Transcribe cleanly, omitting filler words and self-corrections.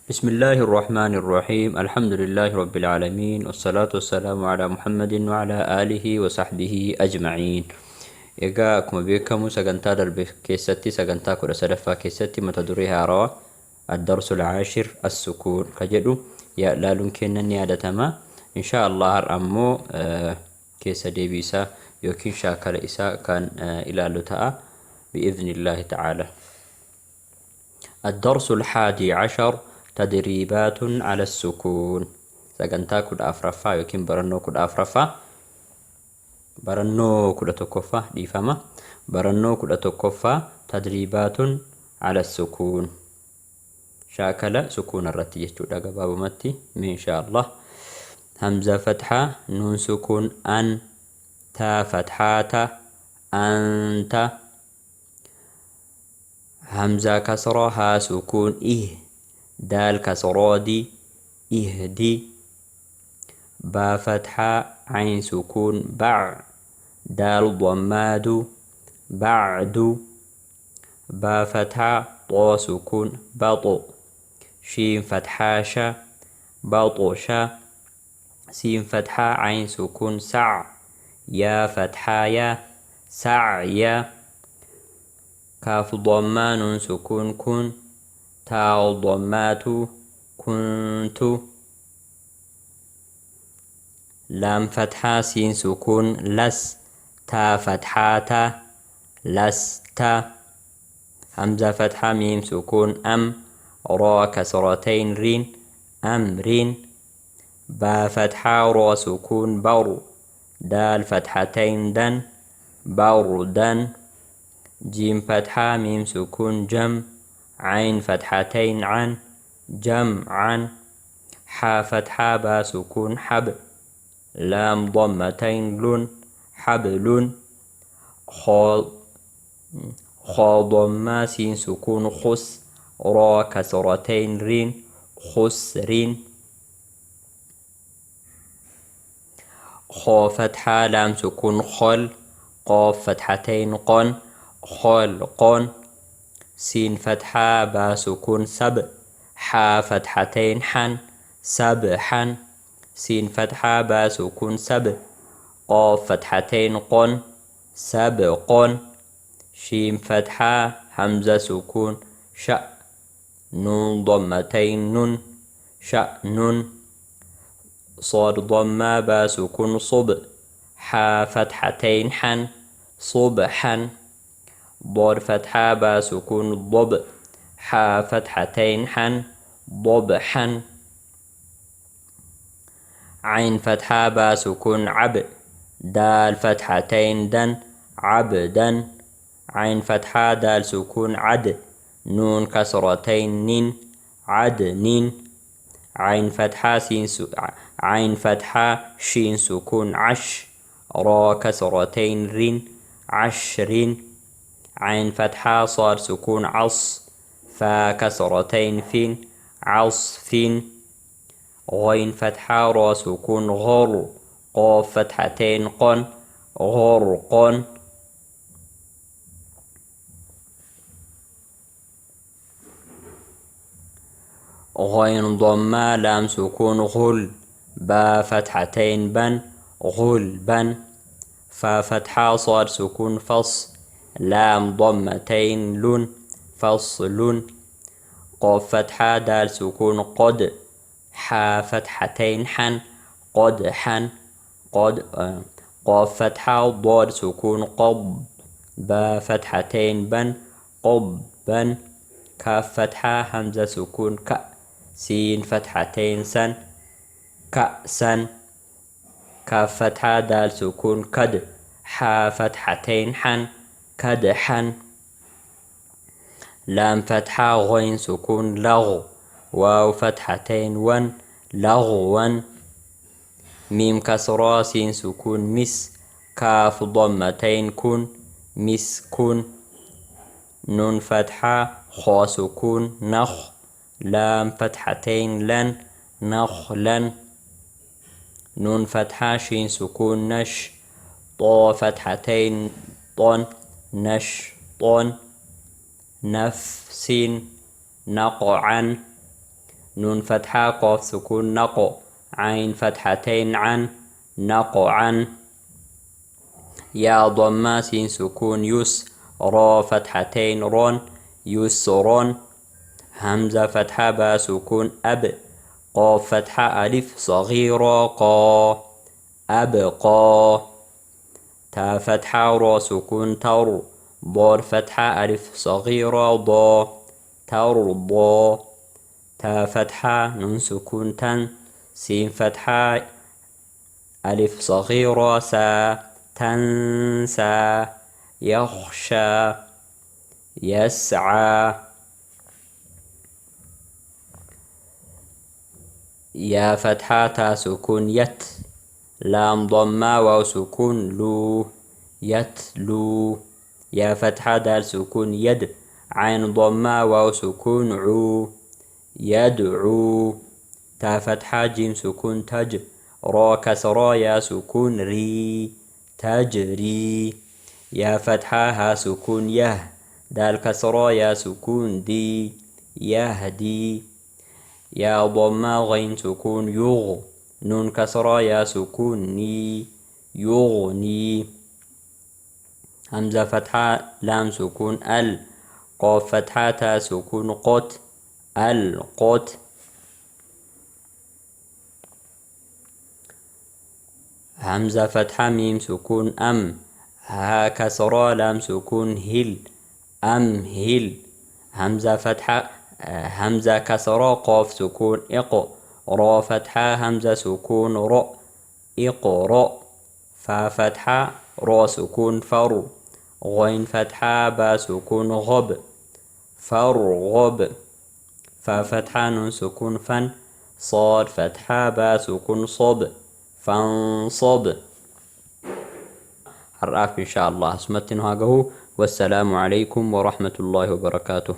بسم الله الرحمن الرحيم الحمد لله رب العالمين والصلاة والسلام على محمد وعلى آله وصحبه أجمعين. كما بيكم سجنتا درب كيستي سجنتا كرة سلفا كيستي متدريها روا الدرس العاشر السكون كجدو يا لا يمكن أن يادتما إن شاء الله الأمو كيس ديبيسا يوكين شاكر إساء كان إلى لتاء بإذن الله تعالى. الدرس الحادي عشر تدريبات على السكون. سجنتا كد أفرفا يمكن برنو كد أفرفا برنو كد تكفى ديفما برنو كد تكفى تدريبات على السكون. شاكل سكون الرتي جدا باب متي إن شاء الله. همزة فتحة نون سكون أن تا فتحات أنت همزة كسرة ها سكون دال كسرة دي اهدي با فتحة عين سكون دال ضماد بعد با فتحة طا سكون بطو شين فتحة شا بطشا سين فتحة عين سكون يا فتحة يا سعيا كاف ضمان سكون كن تاء ضمات كنت لام فتحة سين سكون لس تا فتحات لست همزة فتحة ميم سكون را كسرتين رين أمرين با فتحة را سكون دال فتحتين دن دن جيم فتحة ميم سكون عين فتحتين عن عن حا فتحة با سكون لام ضمتين حبل خا ضمة سين سكون را كسرتين رين خسرين خا فتحة لام سكون قاف فتحتين قن سين فتحة با سكون حا فتحتين حن سين فتحة با سكون قاف فتحتين قن شيم فتحة همزة سكون نون ضمتين شأن صاد ضمة با سكون حا فتحتين صبحا ضاد فتحة با سكون حا فتحتين ضبحا عين فتحة با سكون دال فتحتين دن عبدا عين فتحة دال سكون نون كسرتين عدن عين فتحة عين فتحة شين سكون را كسرتين عشر عين فتحة صاد سكون فا كسرتين عصف غين فتحة را سكون قاف فتحتين غرق غين ضمة لام سكون با فتحتين غلبا فا فتحة صاد سكون لام ضمتين فصل قاف فتحة دال سكون حا فتحتين قدحا قاف فتحة ضاد سكون با فتحتين قبا كاف فتحة همزة سكون سين فتحتين كأسا كاف فتحة دال سكون حا فتحتين كدحا لام فتحة غين سكون واو فتحتين لغوا ميم كسرة سين سكون كاف ضمتين مسكن نون فتحة خا سكون لام فتحتين نخلا نون فتحة شين سكون طا فتحتين نشط نفس نقعا نون فتحة قاف سكون نقو عين فتحتين عن نقعا يا ضمة سين سكون يس را فتحتين رون يسرون همزة فتحة با سكون أب قاف فتحة ألف صغيرة قا أبقى تا فتحة را سكون تر ضاد فتحة ألف صغيرة ضا ترضى تا فتحة نون سكون تن سين فتحة ألف صغيرة سا تنسى يخشى يسعى يا فتحة تا سكون يت لام ضمة واو سكون لو يتلو يا فتحة دال سكون يد عين ضمة واو سكون عو يدعو تا فتحة جيم سكون تج را كسرا يا سكون ري تجري يا فتحة ها سكون يه دال كسرا يا سكون دي يهدي يا ضمة غين سكون يغ نون كسرا يا سكون ني يغني همزة فتحة لام سكون ال قاف فتحة تا سكون قط القط همزة فتحة ميم سكون أم ها كسرة لام سكون هل أمهل همزة فتحة همزة كسرة قاف سكون إق را فتحة همزة سكون رأ اقرأ فا فتحة را سكون فر غين فتحة با سكون غب فرغب فا فتحة نون سكون فن صاد فتحة با سكون صب فانصب الرأف إن شاء الله اسمتن هاجه والسلام عليكم ورحمة الله وبركاته.